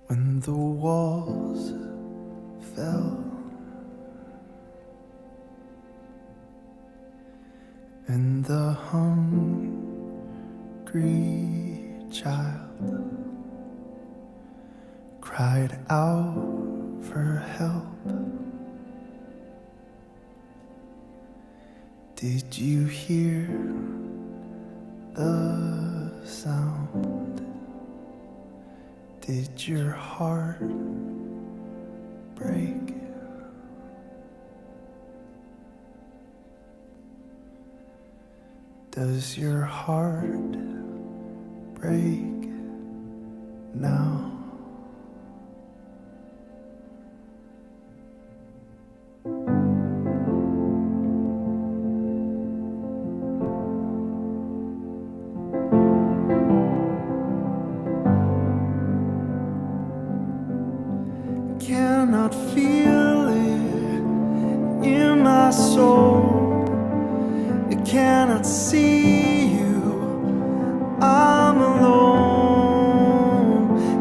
When the walls fell and the hungry child cried out for help, did you hear the sound? Did your heart break? Does your heart break now? Cannot feel it in my soul. I cannot see you. I'm alone.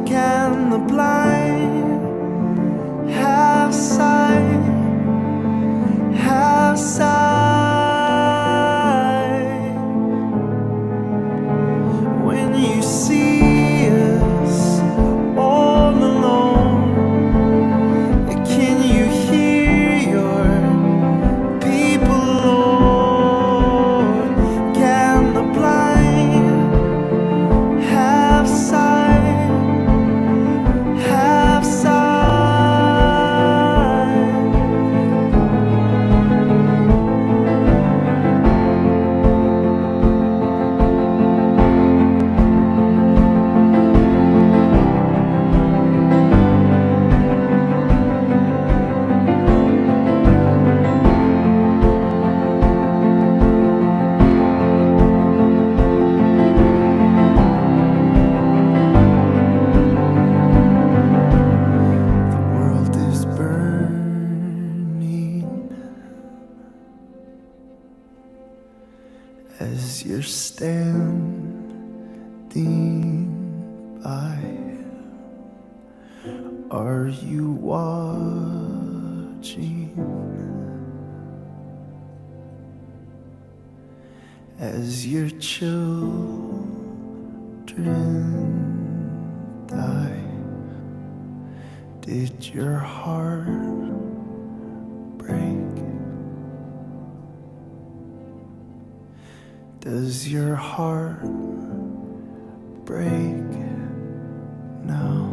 Can the blind have sight? Have sight? When you see us all alone, can you hear your people, Lord? Can the blind have sight? Have sight? The world is burning as you're standing by. Are you watching as your children die? Did your heart break? Does your heart break now?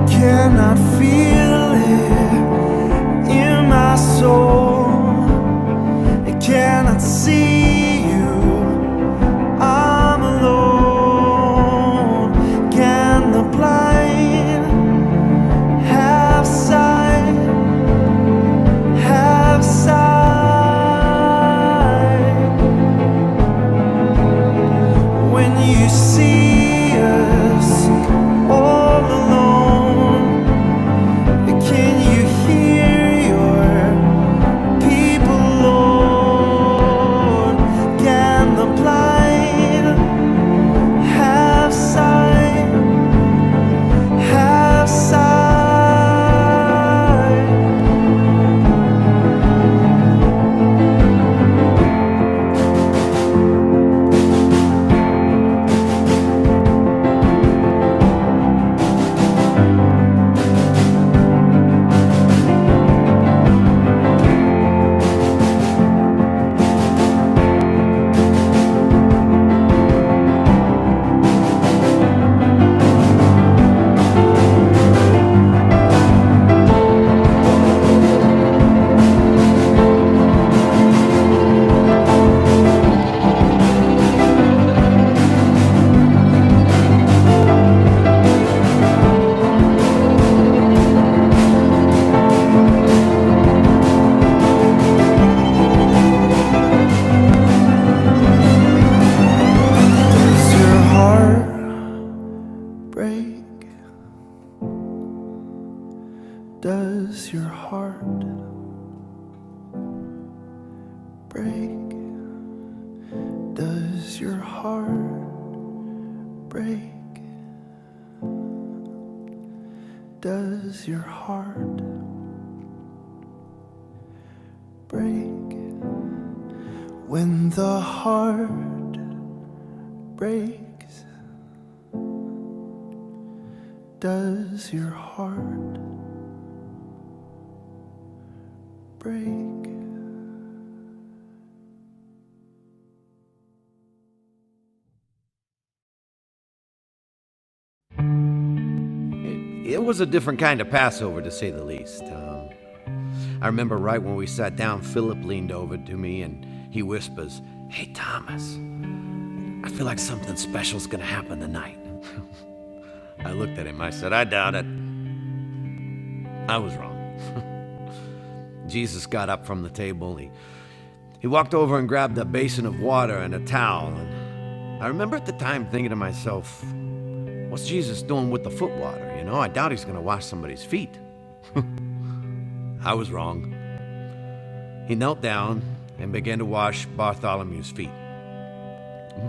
Cannot feel it in my soul. I cannot see you. I'm alone. Can the blind have sight? Have sight? When you see us all alone, Does your heart break? Does your heart break? Does your heart break? When the heart breaks, does your heart break? It was a different kind of Passover, to say the least. I remember right when we sat down, Philip leaned over to me and he whispers, "Hey, Thomas, I feel like something special's gonna happen tonight." I looked at him. I said, "I doubt it." I was wrong. Jesus got up from the table. He walked over and grabbed a basin of water and a towel. And I remember at the time thinking to myself, what's Jesus doing with the foot water? You know, I doubt he's going to wash somebody's feet. I was wrong. He knelt down and began to wash Bartholomew's feet.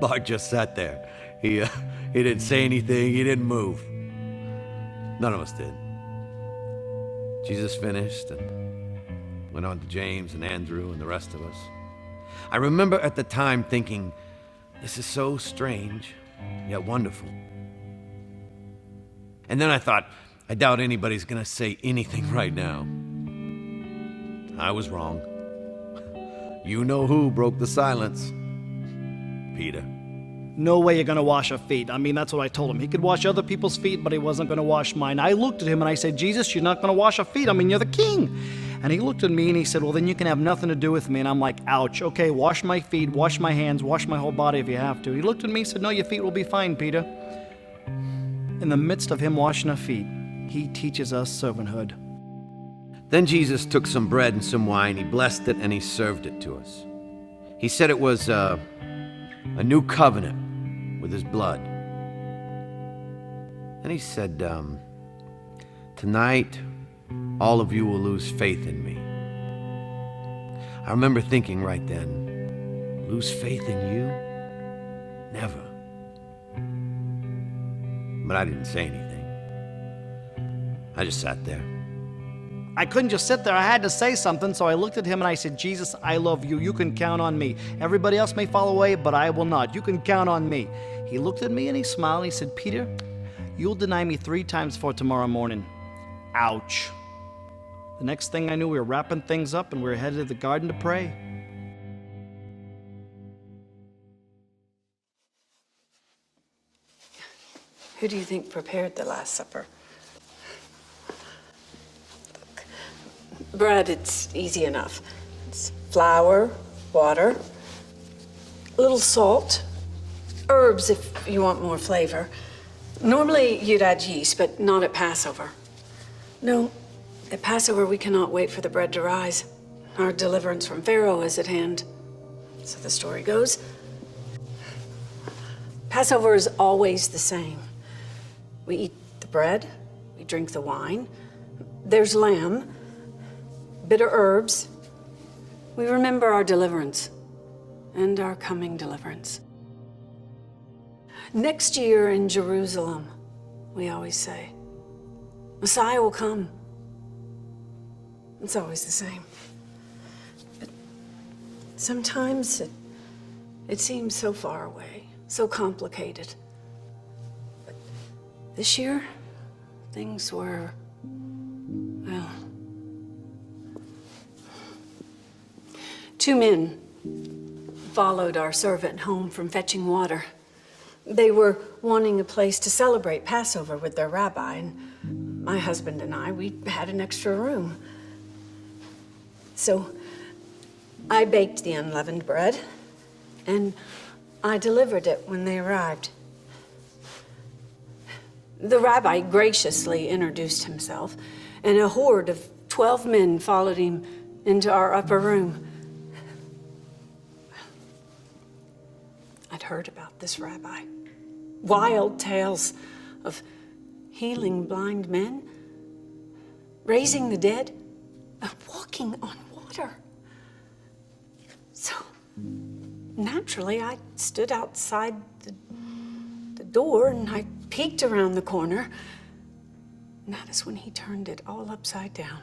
Bart just sat there. He didn't say anything. He didn't move. None of us did. Jesus finished and went on to James and Andrew and the rest of us. I remember at the time thinking, this is so strange, yet wonderful. And then I thought, I doubt anybody's gonna say anything right now. I was wrong. You know who broke the silence. Peter. No way you're gonna wash our feet. I mean, that's what I told him. He could wash other people's feet, but he wasn't gonna wash mine. I looked at him and I said, Jesus, you're not gonna wash our feet. I mean, you're the king. And he looked at me and he said, well, then you can have nothing to do with me. And I'm like, ouch. Okay, wash my feet, wash my hands, wash my whole body if you have to. He looked at me and said, no, your feet will be fine, Peter. In the midst of him washing our feet, he teaches us servanthood. Then Jesus took some bread and some wine, he blessed it, and he served it to us. He said it was a new covenant with his blood. And he said, tonight, all of you will lose faith in me. I remember thinking right then, lose faith in you? Never. But I didn't say anything. I just sat there. I couldn't just sit there. I had to say something, so I looked at him and I said, Jesus, I love you. You can count on me. Everybody else may fall away, but I will not. You can count on me. He looked at me and he smiled and he said, Peter, you'll deny me 3 times for tomorrow morning. Ouch. The next thing I knew, we were wrapping things up and we were headed to the garden to pray. Who do you think prepared the Last Supper? Look, bread, it's easy enough. It's flour, water, a little salt, herbs if you want more flavor. Normally you'd add yeast, but not at Passover. No, at Passover we cannot wait for the bread to rise. Our deliverance from Pharaoh is at hand. So the story goes. Passover is always the same. We eat the bread, we drink the wine, there's lamb, bitter herbs. We remember our deliverance and our coming deliverance. Next year in Jerusalem, we always say, Messiah will come. It's always the same. But sometimes it seems so far away, so complicated. This year, things were, well, 2 men followed our servant home from fetching water. They were wanting a place to celebrate Passover with their rabbi, and my husband and I, we had an extra room. So I baked the unleavened bread, and I delivered it when they arrived. The rabbi graciously introduced himself, and a horde of 12 men followed him into our upper room. I'd heard about this rabbi. Wild tales of healing blind men, raising the dead, walking on water. So, naturally, I stood outside the door and I peeked around the corner. And that is when he turned it all upside down.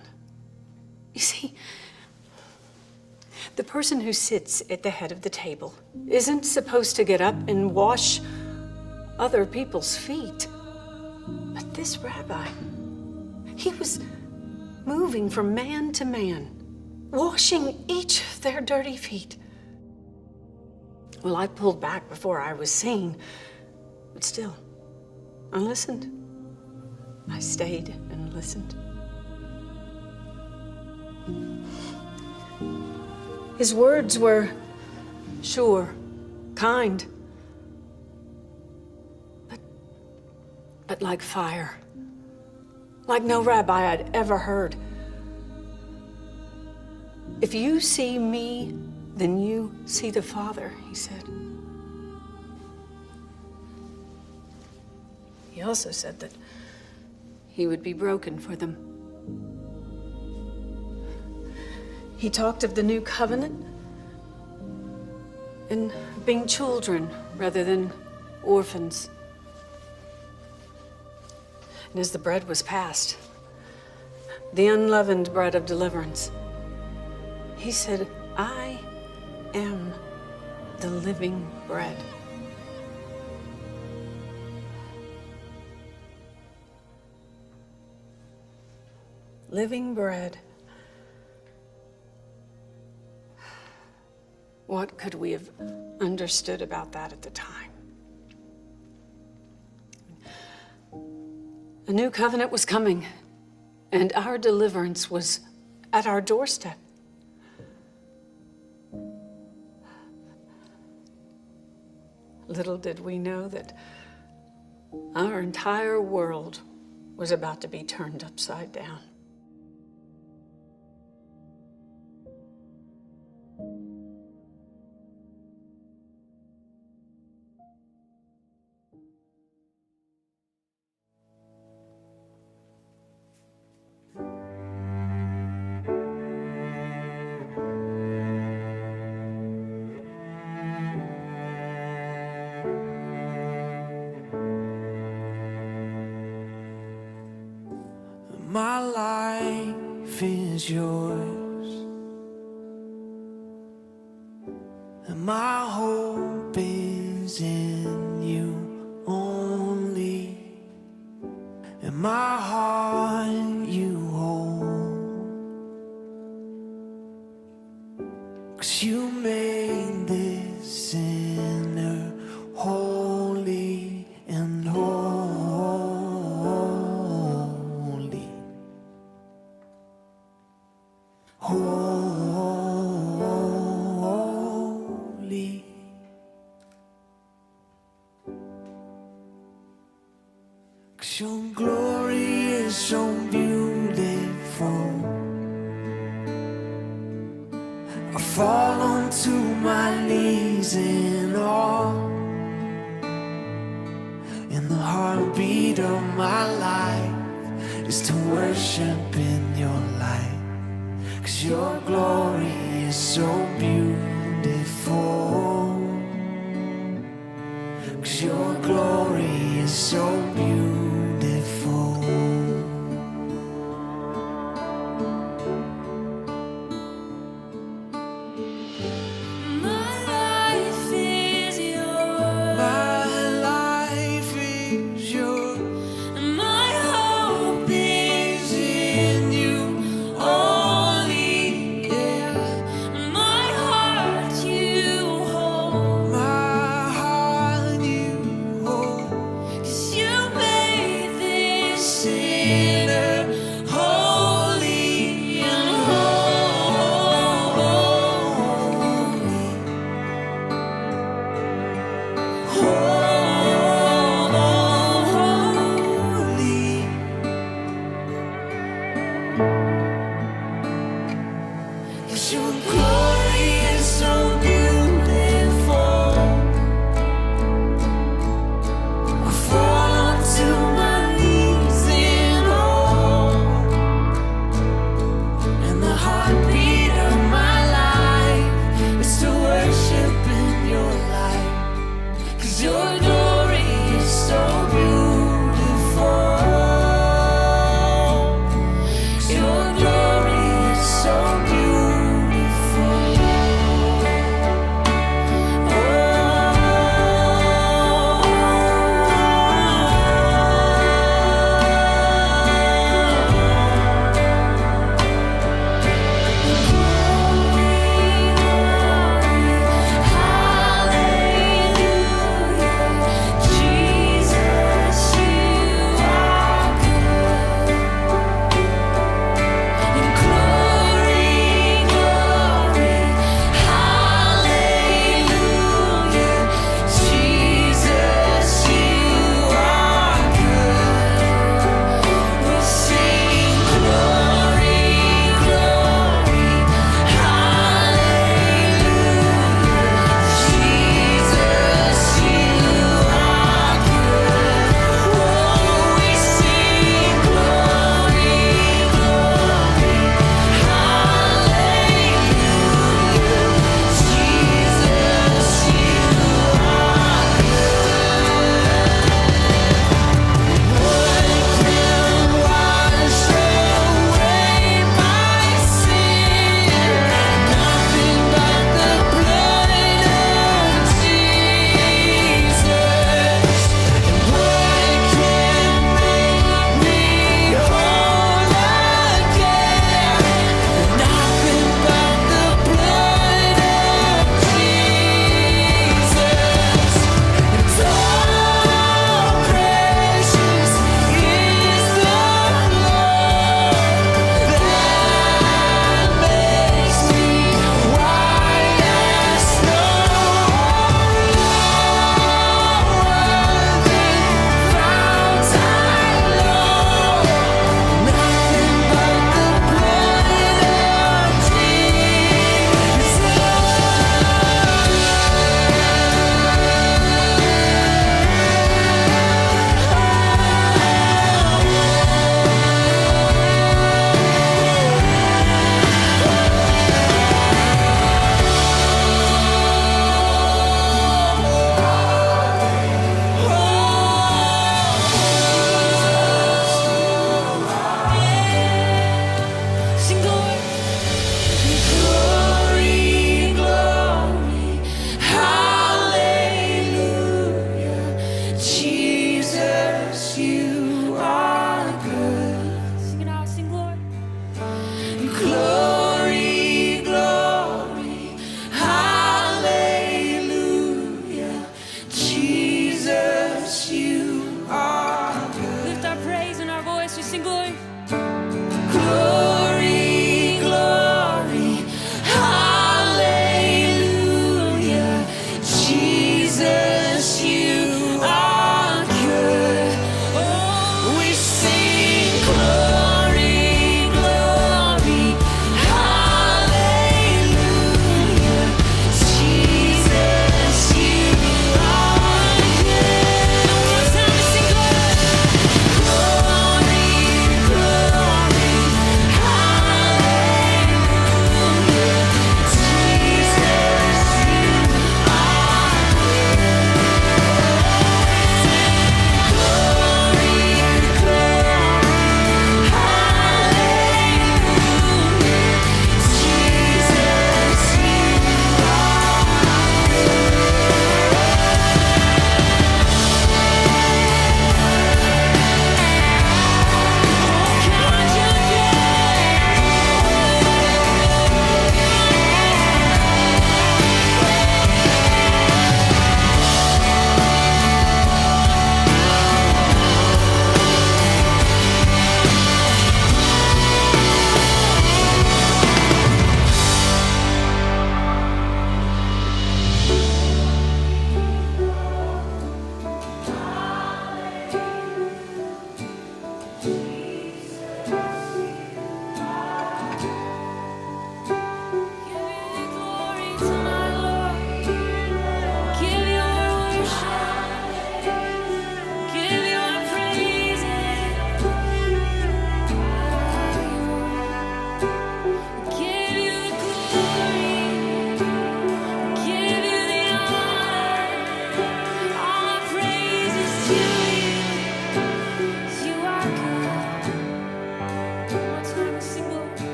You see, the person who sits at the head of the table isn't supposed to get up and wash other people's feet. But this rabbi, he was moving from man to man, washing each of their dirty feet. Well, I pulled back before I was seen, but still, I listened. I stayed and listened. His words were sure, kind, but like fire, like no rabbi I'd ever heard. If you see me, then you see the Father, he said. He also said that he would be broken for them. He talked of the new covenant and being children rather than orphans. And as the bread was passed, the unleavened bread of deliverance, he said, I am the living bread. Living bread. What could we have understood about that at the time? A new covenant was coming, and our deliverance was at our doorstep. Little did we know that our entire world was about to be turned upside down. My life is yours, and my hope is in you only, and my heart you hold, 'cause you made this sinner holy and holy. Holy, 'cause your glory is so beautiful. I fall onto my knees in awe, and the heartbeat of my life is to worship in your light. 'Cause your glory is so beautiful. 'Cause your glory is so beautiful. My life is yours. My life is yours. My hope is in you. You made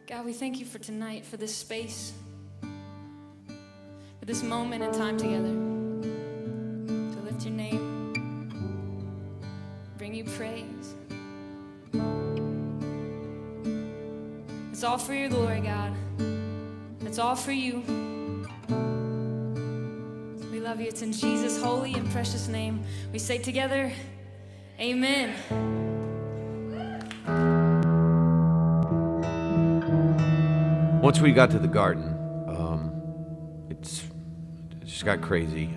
God, we thank you for tonight, for this space, for this moment in time together, to lift your name, bring you praise. It's all for your glory, God. It's all for you. We love you. It's in Jesus' holy and precious name we say together, amen. Once we got to the garden, it just got crazy.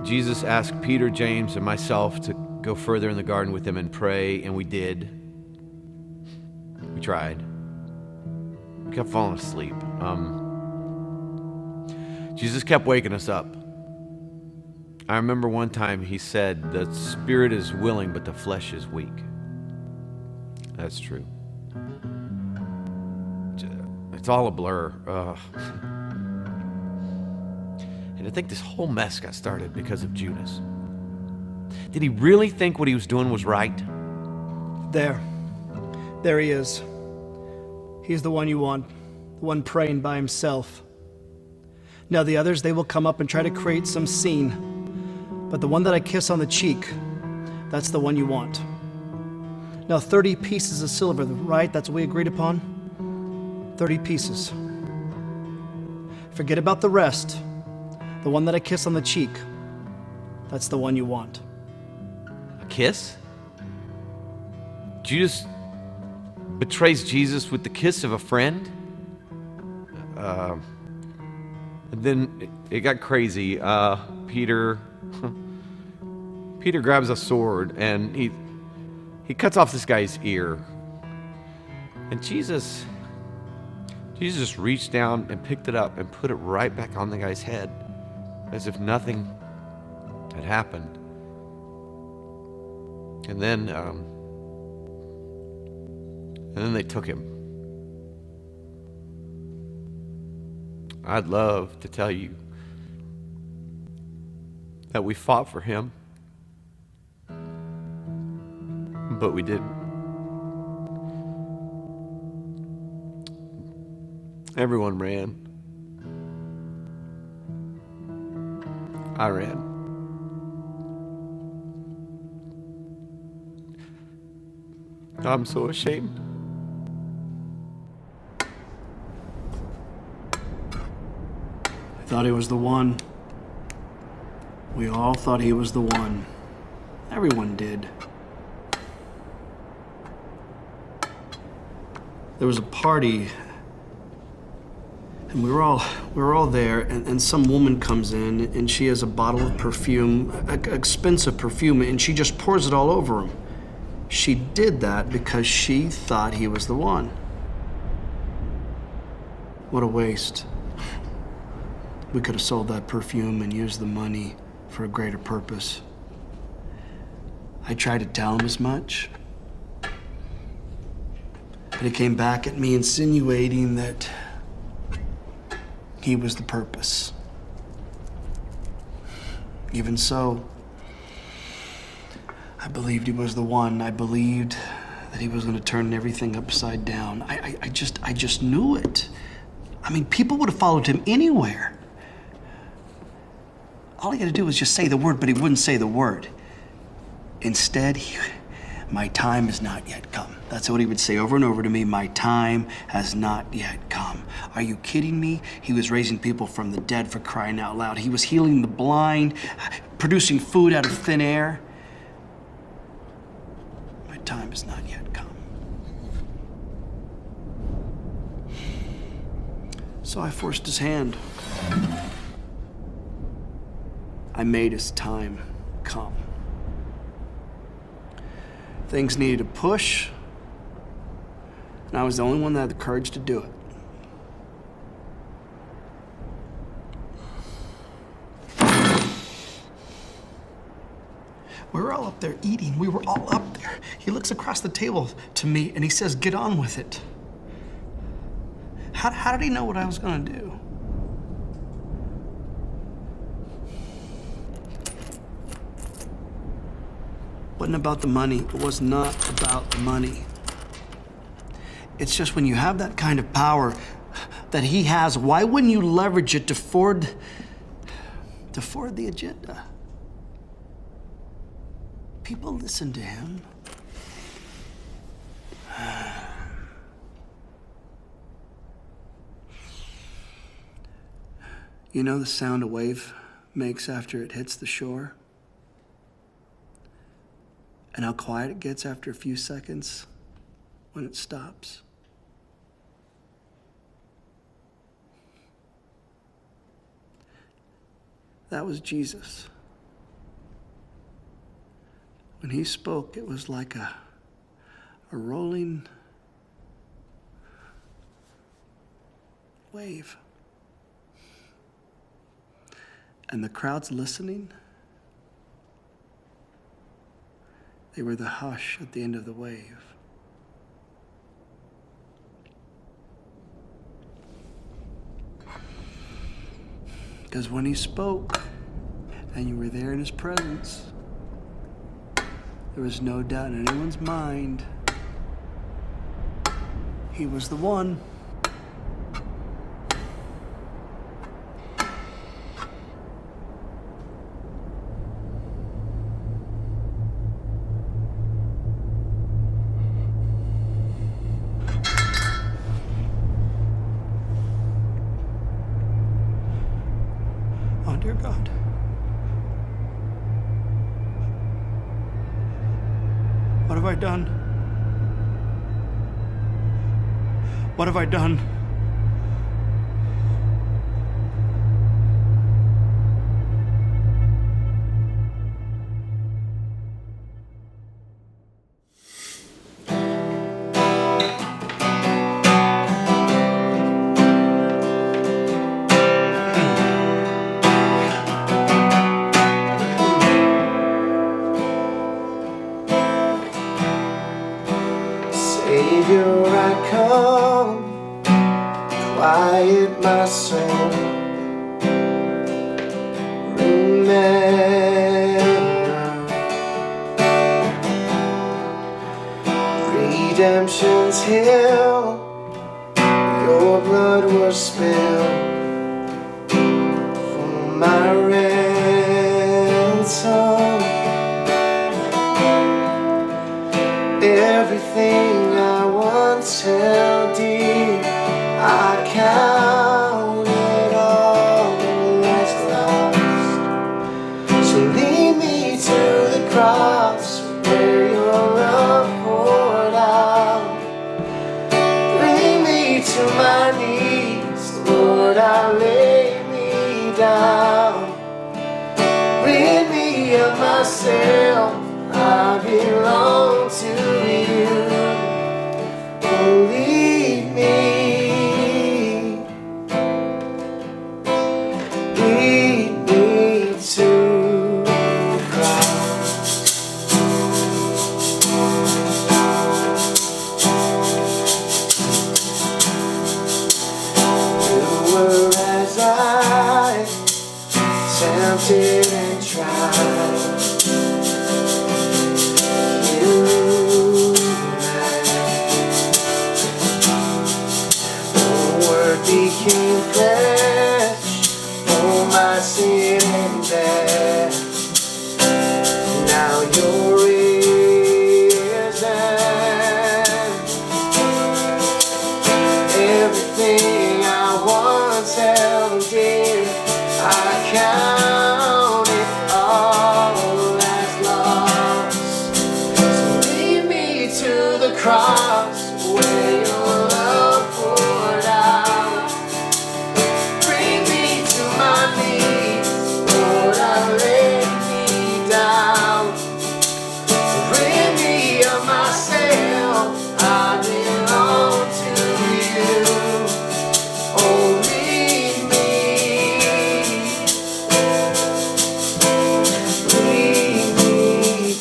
Jesus asked Peter, James, and myself to go further in the garden with him and pray, and we did. We tried. We kept falling asleep. Jesus kept waking us up. I remember one time he said, the spirit is willing, but the flesh is weak. That's true. It's all a blur. And I think this whole mess got started because of Judas. Did he really think what he was doing was right? There he is. He's the one you want, the one praying by himself. Now the others, they will come up and try to create some scene. But the one that I kiss on the cheek, that's the one you want. Now 30 pieces of silver, right? That's what we agreed upon? 30 pieces. Forget about the rest. The one that I kiss on the cheek, that's the one you want. A kiss? Judas betrays Jesus with the kiss of a friend? And then it got crazy. Peter grabs a sword and he cuts off this guy's ear. And Jesus just reached down and picked it up and put it right back on the guy's head, as if nothing had happened. And then they took him. I'd love to tell you that we fought for him, but we didn't. Everyone ran. I ran. I'm so ashamed. I thought he was the one. We all thought he was the one. Everyone did. There was a party, and we were all there, and some woman comes in, and she has a bottle of perfume, expensive perfume, and she just pours it all over him. She did that because she thought he was the one. What a waste. We could have sold that perfume and used the money for a greater purpose. I tried to tell him as much, but he came back at me insinuating that he was the purpose. Even so, I believed he was the one. I believed that he was going to turn everything upside down. I just knew it. I mean, people would have followed him anywhere. All he had to do was just say the word, but he wouldn't say the word. Instead, my time has not yet come. That's what he would say over and over to me. My time has not yet come. Are you kidding me? He was raising people from the dead, for crying out loud. He was healing the blind, producing food out of thin air. My time has not yet come. So I forced his hand. I made his time come. Things needed a push, and I was the only one that had the courage to do it. We were all up there eating. We were all up there. He looks across the table to me and he says, "Get on with it." How did he know what I was going to do? It wasn't about the money. It was not about the money. It's just when you have that kind of power that he has, why wouldn't you leverage it to forward the agenda? People listen to him. You know the sound a wave makes after it hits the shore? And how quiet it gets after a few seconds when it stops? That was Jesus. When he spoke, it was like a rolling wave. And the crowds listening, they were the hush at the end of the wave. Because when he spoke and you were there in his presence, there was no doubt in anyone's mind he was the one. Oh, dear God. What have I done? What have I done? Savior, I come, quiet my soul. Remember, redemption's hill, your blood was spilled for my ransom. Everything I once held dear, I count it all as lost. So lead me to the cross where your love poured out. Bring me to my knees, Lord, I lay me down. Rid me of myself, I belong to you. Oh, lead me to Christ. You were as I tempted and tried. Became flesh for my sin and death. Now you're risen. Everything I once held dear, I count it all as lost. So lead me to the cross where your love poured out. Bring me to my knees, Lord, I lay me down. Rid me of myself, I belong to you. Oh, lead me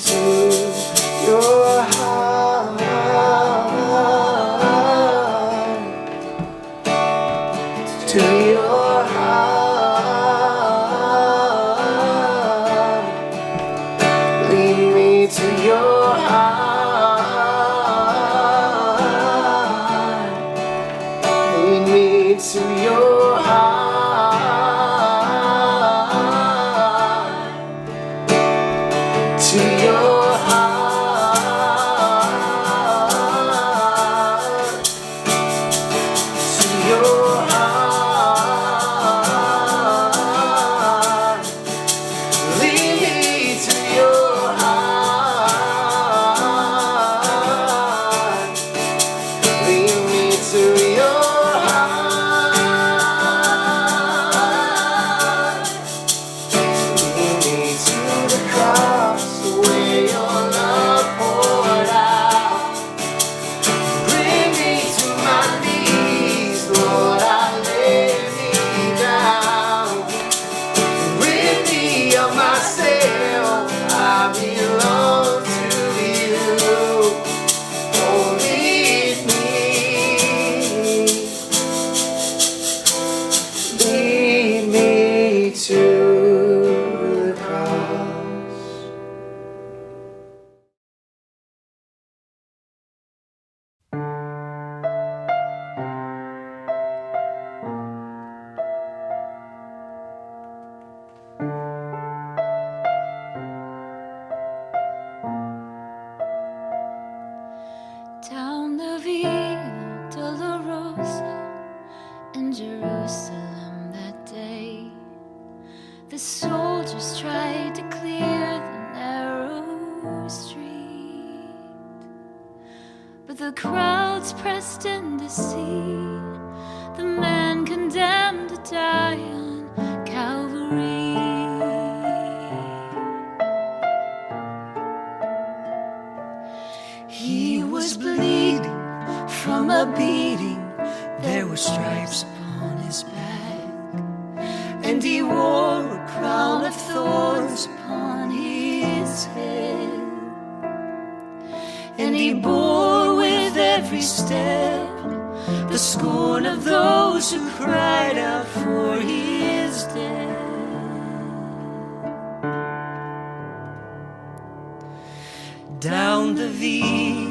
to your heart. To your heart. Lead me to your heart. to your heart, to your heart, to your heart. Lead me to your heart. Lead me to your heart. Lead me to the cross where your love poured out. Bring me to my knees, Lord, I lay me down. Rid me of myself, I belong to you. Oh, lead me to the cross. Down the Via Dolorosa in Jerusalem that day, the soldiers tried to clear the narrow street, but the crowds pressed in to see the man condemned to die on Calvary. He was bleeding from a beating, there were stripes upon his back, and he wore a crown of thorns upon his head, and he bore with every step the scorn of those who cried out for his death. Down the Via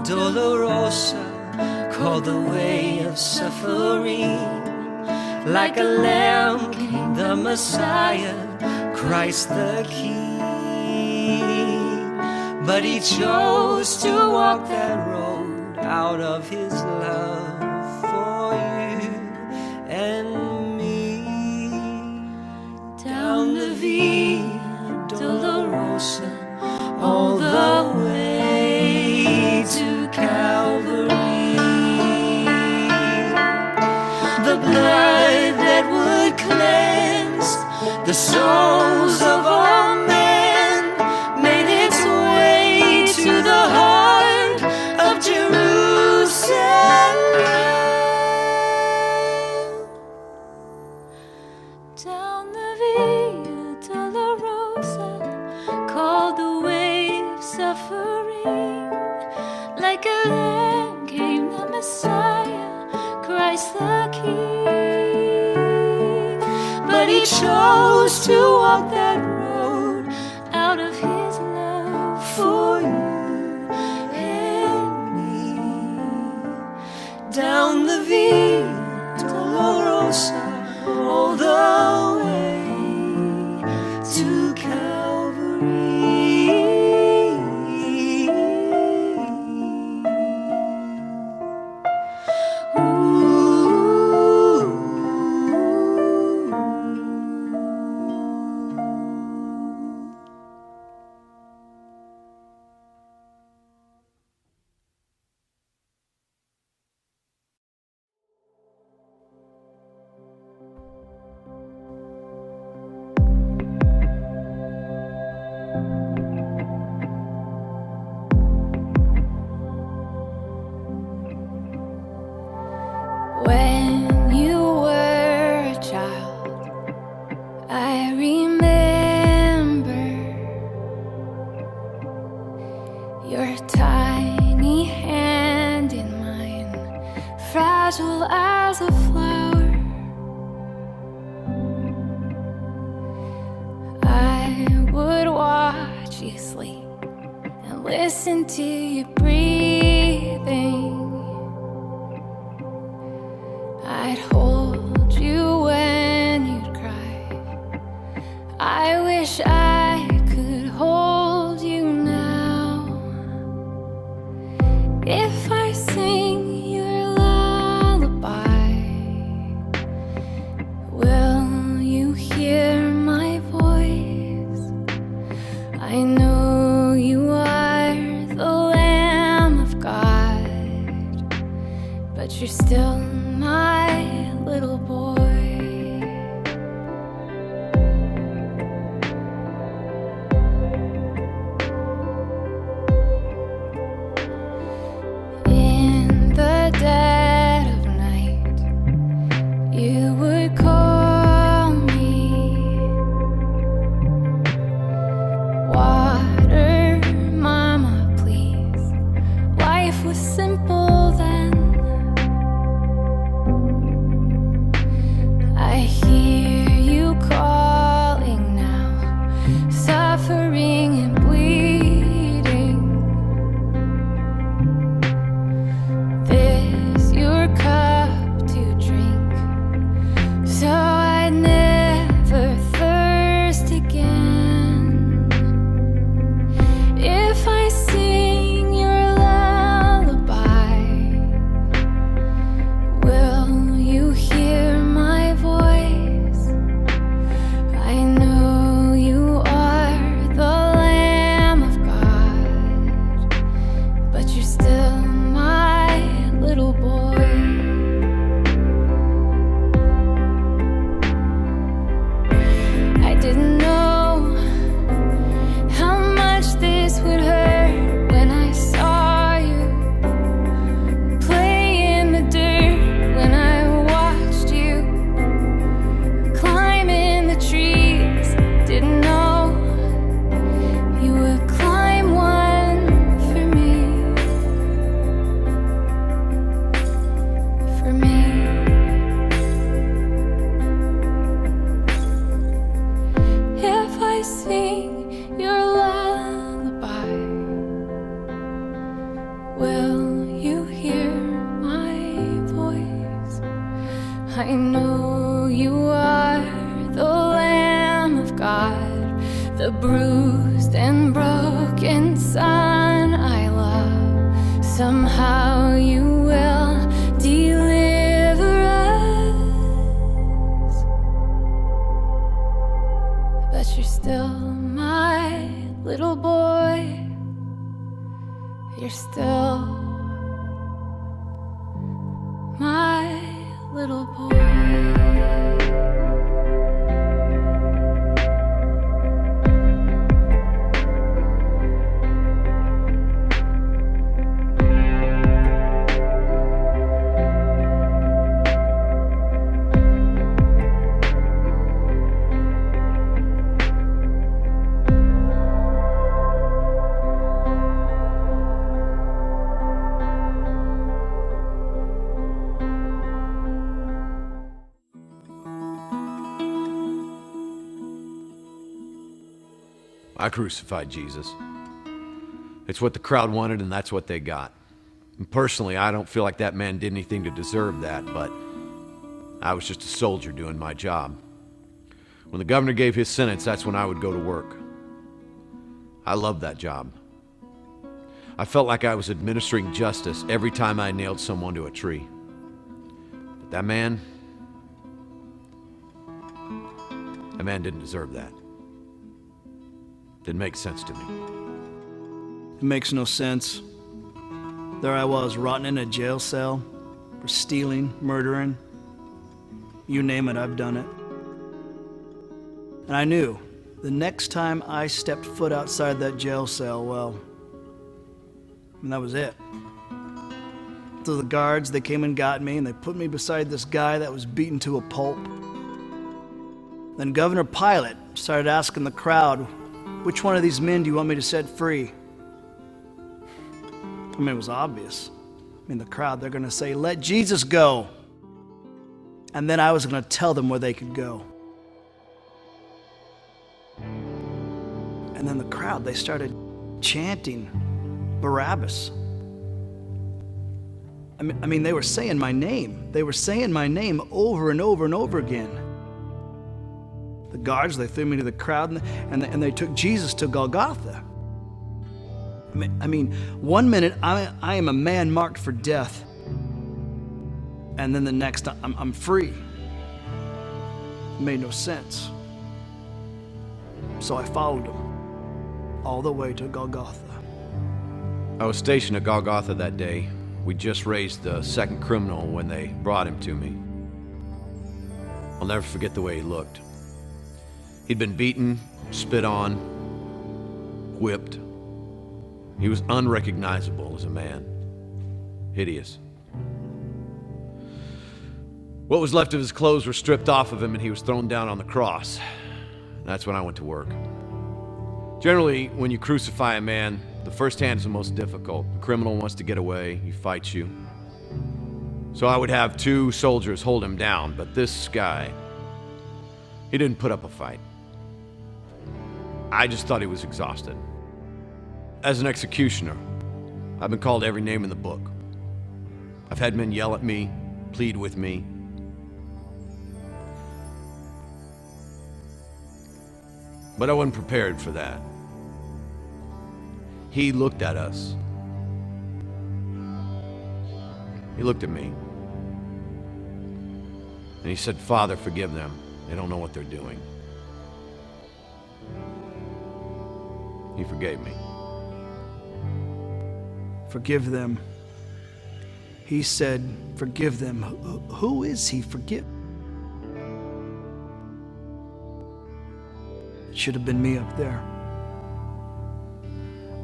Dolorosa, called the way of suffering, like a lamb came the Messiah, Christ the King. But he chose to walk that road out of his love for you and me. Down the Via Dolorosa, all the way to Calvary. The blood that would cleanse the souls of all men made its way to the heart of Jerusalem. Down the Via Dolorosa, called the way of suffering, like a lamb came the Messiah, Christ the King. But he chose to walk that road out of his love for you and me. Down the Via Dolorosa, all the way to Calvary. When you were a child, I remember your tiny hand in mine, fragile as a flower. I would watch you sleep and listen to you breathing. I'd hold you when you'd cry. I wish I could hold you now. If I sing your lullaby, will you hear my voice? I know you are the Lamb of God, but you're still my little boy. In the dead of night, you would call me. Water, mama, please. Life was simple then. I hear you calling now, suffering and bleeding. This your cup to drink, so I'd never thirst again. If I sing your lullaby, will you hear my voice? I know you are the Lamb of God, but you're still my little boy. I didn't know how much this would hurt when I saw you play in the dirt, when I watched you climb in the trees. Didn't know you would climb one for me, for me. If I sing your lullaby, will you hear my voice? I know you are the Lamb of God, the bruised and broken Son I love. Somehow you will deliver us, but you're still my little boy. You're still my little boy. I crucified Jesus. It's what the crowd wanted, and that's what they got. And personally, I don't feel like that man did anything to deserve that, but I was just a soldier doing my job. When the governor gave his sentence, that's when I would go to work. I loved that job. I felt like I was administering justice every time I nailed someone to a tree. But that man didn't deserve that. Didn't make sense to me. It makes no sense. There I was, rotting in a jail cell for stealing, murdering. You name it, I've done it. And I knew the next time I stepped foot outside that jail cell, well, and that was it. So the guards, they came and got me, and they put me beside this guy that was beaten to a pulp. Then Governor Pilate started asking the crowd, which one of these men do you want me to set free? I mean, it was obvious. I mean, the crowd, they're going to say, let Jesus go. And then I was going to tell them where they could go. And then the crowd, they started chanting Barabbas. I mean, they were saying my name. They were saying my name over and over and over again. The guards, they threw me to the crowd, and they took Jesus to Golgotha. I mean, one minute I am a man marked for death, and then the next I'm free. It made no sense. So I followed him all the way to Golgotha. I was stationed at Golgotha that day. We just raised the second criminal when they brought him to me. I'll never forget the way he looked. He'd been beaten, spit on, whipped. He was unrecognizable as a man. Hideous. What was left of his clothes were stripped off of him, and he was thrown down on the cross. That's when I went to work. Generally, when you crucify a man, the first hand is the most difficult. The criminal wants to get away, he fights you. So I would have 2 soldiers hold him down, but this guy, he didn't put up a fight. I just thought he was exhausted. As an executioner, I've been called every name in the book. I've had men yell at me, plead with me. But I wasn't prepared for that. He looked at us. He looked at me. And he said, "Father, forgive them. They don't know what they're doing." He forgave me. Forgive them. He said, forgive them. Who is he? Forgive. It should have been me up there.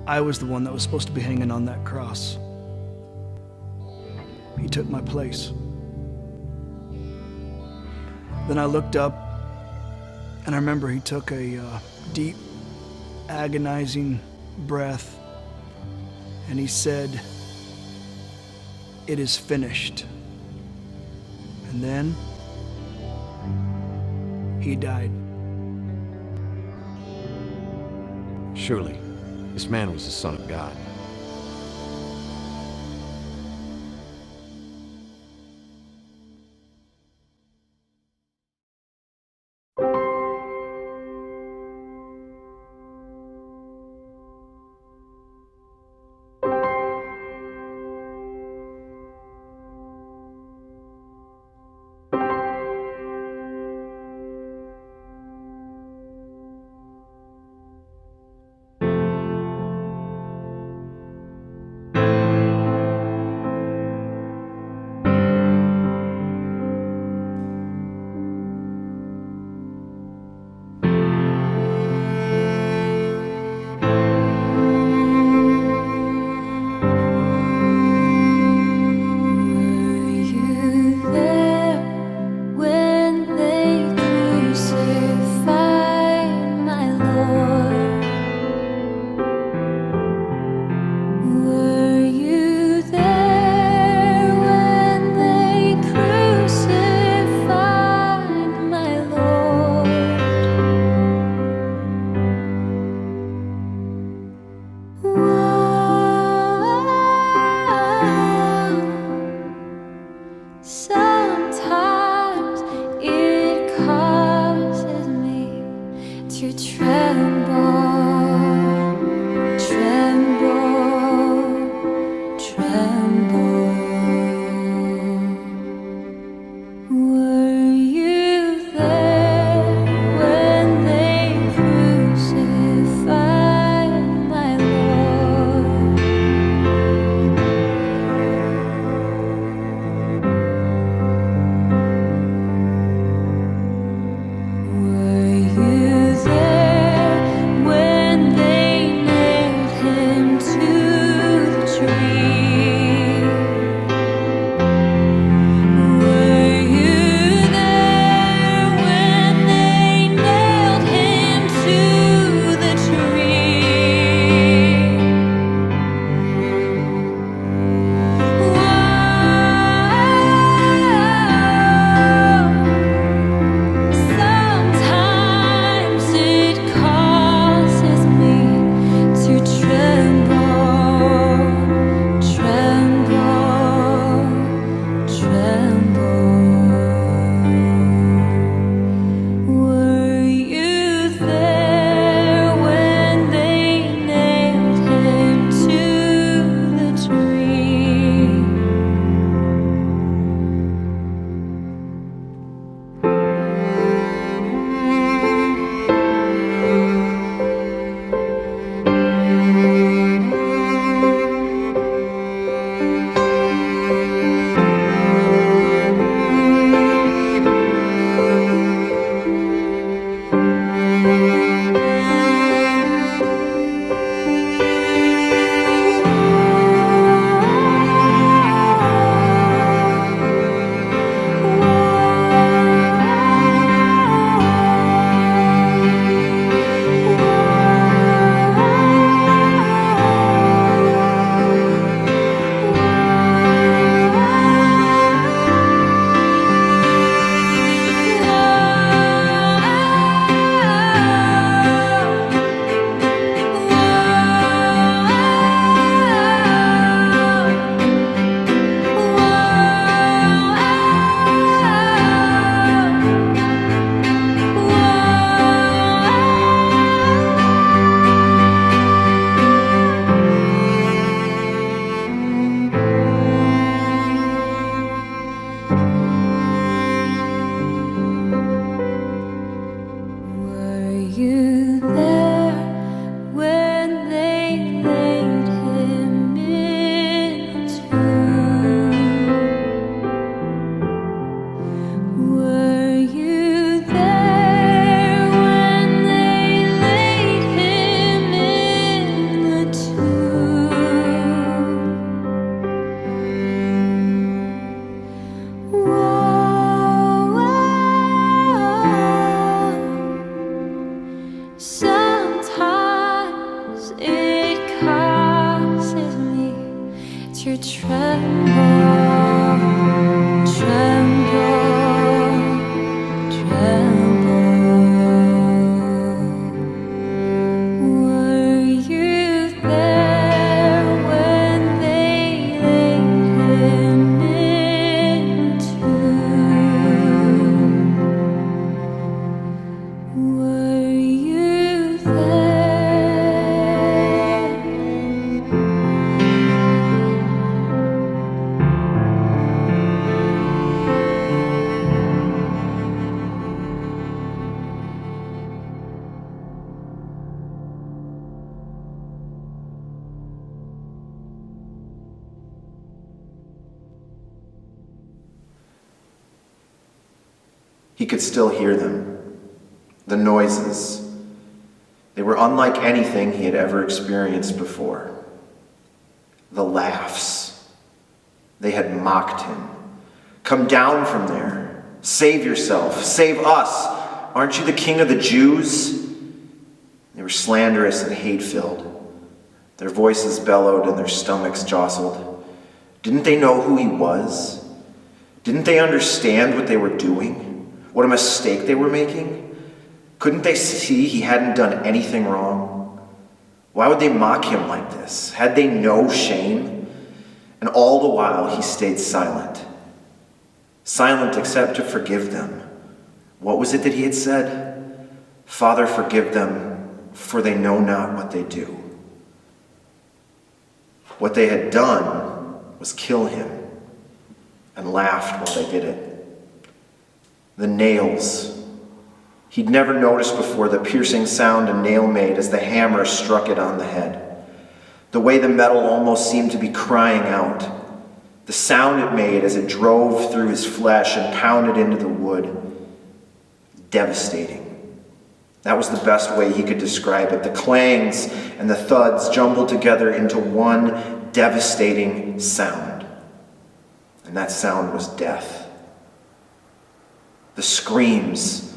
I was the one that was supposed to be hanging on that cross. He took my place. Then I looked up, and I remember he took a deep, agonizing breath, and he said, "It is finished." And then he died. Surely, this man was the Son of God. Sometimes it causes me to tremble, tremble, tremble. Were you there when they laid him in a tomb? Were you there? He could still hear them, the noises. They were unlike anything he had ever experienced before. The laughs. They had mocked him. Come down from there. Save yourself. Save us. Aren't you the king of the Jews? They were slanderous and hate-filled. Their voices bellowed and their stomachs jostled. Didn't they know who he was? Didn't they understand what they were doing? What a mistake they were making? Couldn't they see he hadn't done anything wrong? Why would they mock him like this? Had they no shame? And all the while he stayed silent. Silent except to forgive them. What was it that he had said? Father, forgive them, for they know not what they do. What they had done was kill him, and laughed while they did it. The nails. He'd never noticed before the piercing sound a nail made as the hammer struck it on the head. The way the metal almost seemed to be crying out. The sound it made as it drove through his flesh and pounded into the wood. Devastating. That was the best way he could describe it. The clangs and the thuds jumbled together into one devastating sound. And that sound was death. The screams,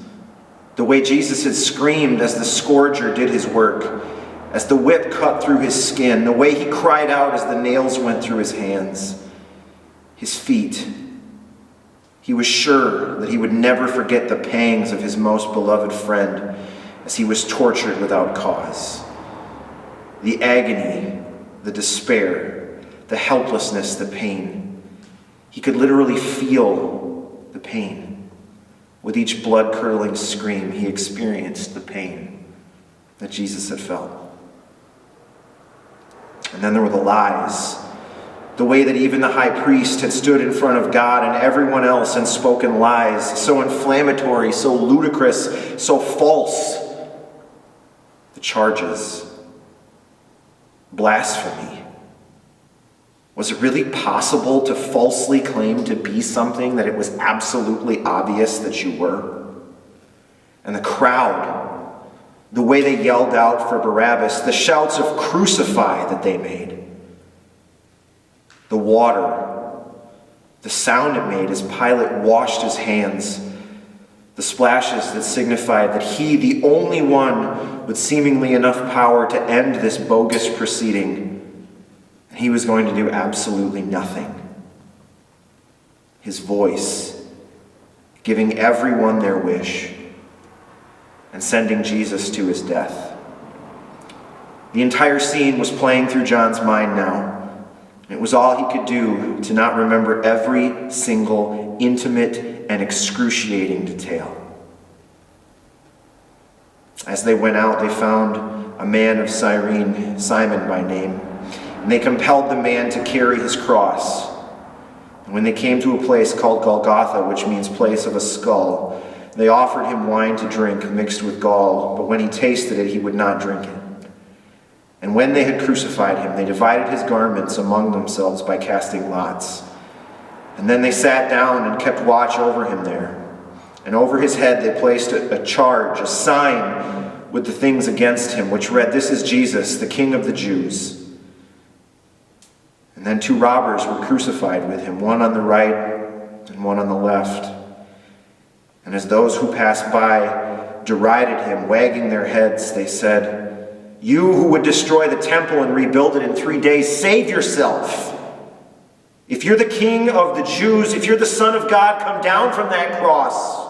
the way Jesus had screamed as the scourger did his work, as the whip cut through his skin, the way he cried out as the nails went through his hands, his feet. He was sure that he would never forget the pangs of his most beloved friend as he was tortured without cause. The agony, the despair, the helplessness, the pain. He could literally feel the pain. With each blood-curdling scream, he experienced the pain that Jesus had felt. And then there were the lies. The way that even the high priest had stood in front of God and everyone else and spoken lies, so inflammatory, so ludicrous, so false. The charges. Blasphemy. Was it really possible to falsely claim to be something that it was absolutely obvious that you were? And the crowd, the way they yelled out for Barabbas, the shouts of crucify that they made. The water, the sound it made as Pilate washed his hands, the splashes that signified that he, the only one with seemingly enough power to end this bogus proceeding, he was going to do absolutely nothing. His voice, giving everyone their wish, and sending Jesus to his death. The entire scene was playing through John's mind now. It was all he could do to not remember every single intimate and excruciating detail. As they went out, they found a man of Cyrene, Simon by name, and they compelled the man to carry his cross. And when they came to a place called Golgotha, which means place of a skull, they offered him wine to drink mixed with gall, but when he tasted it, he would not drink it. And when they had crucified him, they divided his garments among themselves by casting lots. And then they sat down and kept watch over him there. And over his head they placed a charge, a sign with the things against him, which read, "This is Jesus, the King of the Jews." And then 2 robbers were crucified with him, one on the right and one on the left. And as those who passed by derided him, wagging their heads, they said, "You who would destroy the temple and rebuild it in 3 days, save yourself. If you're the king of the Jews, if you're the Son of God, come down from that cross."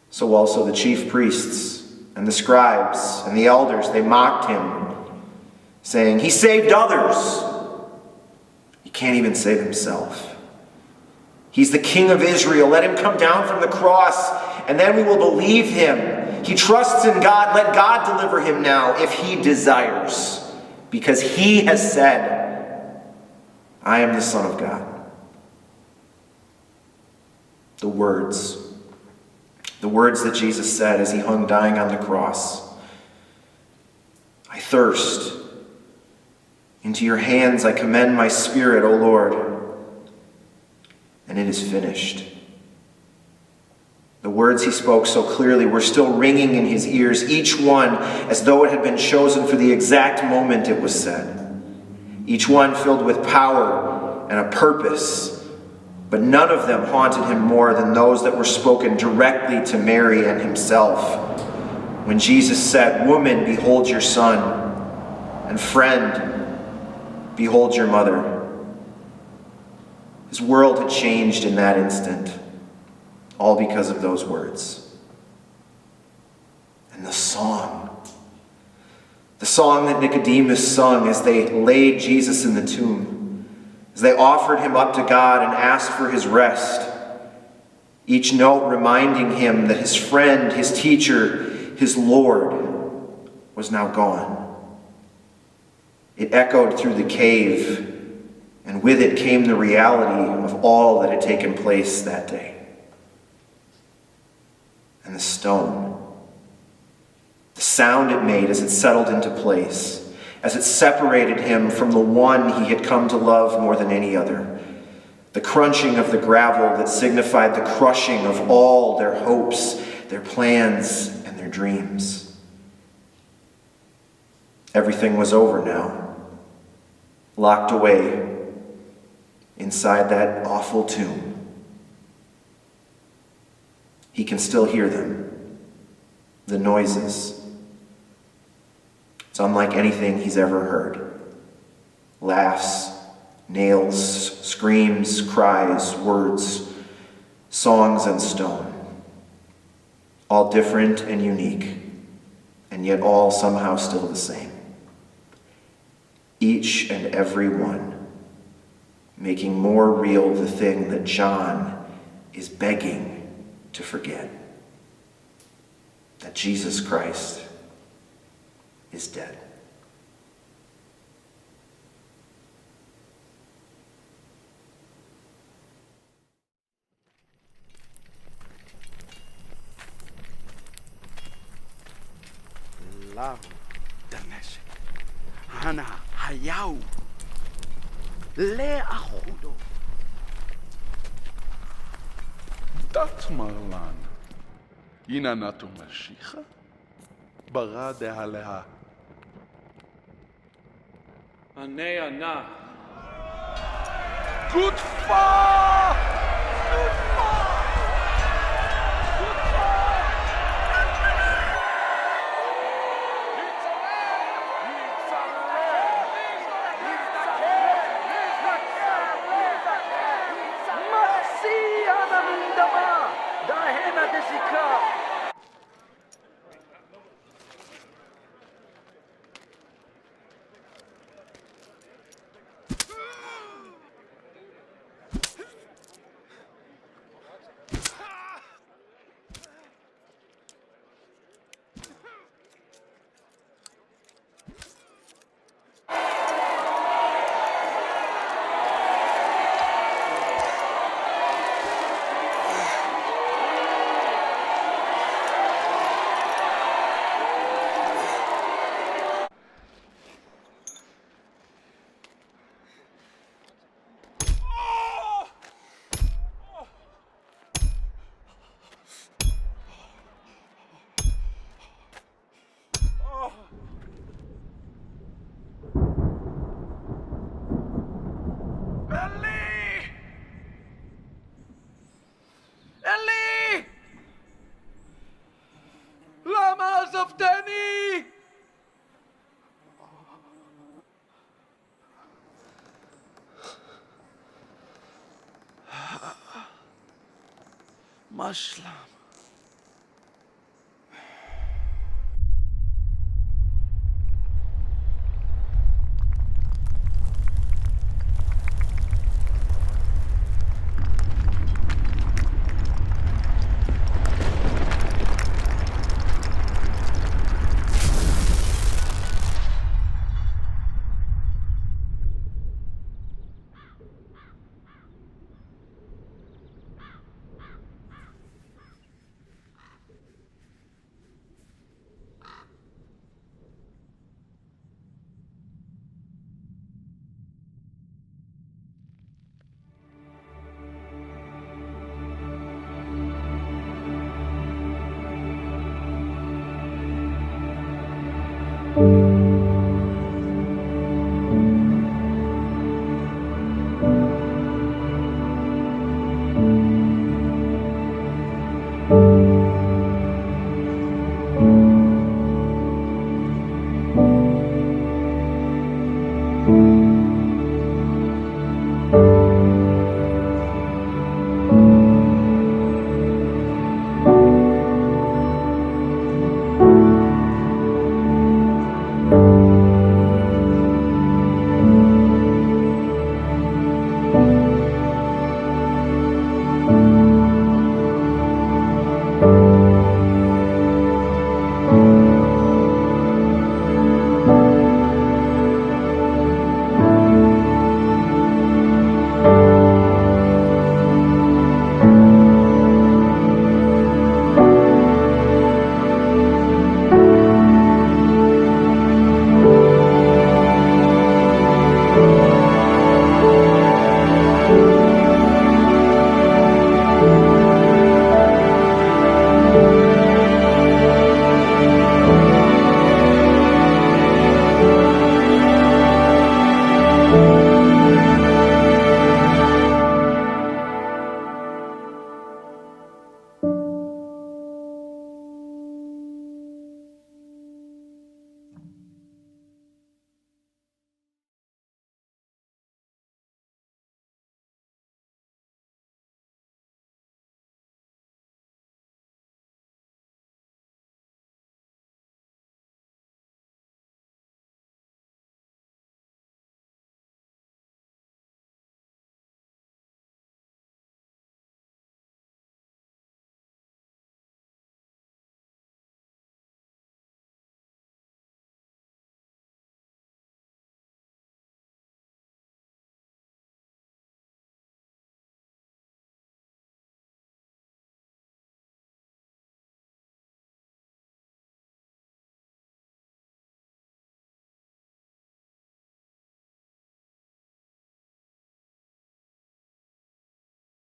So also the chief priests and the scribes and the elders, they mocked him, saying, "He saved others. He can't even save himself. He's the king of Israel. Let him come down from the cross, and then we will believe him. He trusts in God. Let God deliver him now if he desires, because he has said, 'I am the Son of God.'" The words that Jesus said as he hung dying on the cross. "I thirst. Into your hands I commend my spirit, O Lord." And it is finished. The words he spoke so clearly were still ringing in his ears, each one as though it had been chosen for the exact moment it was said. Each one filled with power and a purpose, but none of them haunted him more than those that were spoken directly to Mary and himself. When Jesus said, "Woman, behold your son," and "Friend, behold your mother." His world had changed in that instant, all because of those words. And the song that Nicodemus sung as they laid Jesus in the tomb, as they offered him up to God and asked for his rest, each note reminding him that his friend, his teacher, his Lord was now gone. It echoed through the cave, and with it came the reality of all that had taken place that day. And the stone, the sound it made as it settled into place, as it separated him from the one he had come to love more than any other. The crunching of the gravel that signified the crushing of all their hopes, their plans, and their dreams. Everything was over now, locked away inside that awful tomb. He can still hear them, the noises. It's unlike anything he's ever heard. Laughs, nails, screams, cries, words, songs, and stone. All different and unique, and yet all somehow still the same. Each and every one making more real the thing that John is begging to forget. That Jesus Christ is dead. Lau Danesh Hana Hayau Le Ahodo Dat Marlan Inanatu Mashicha Bara de Haleha Anea na. Good far! Good far! Good far! Mashlam.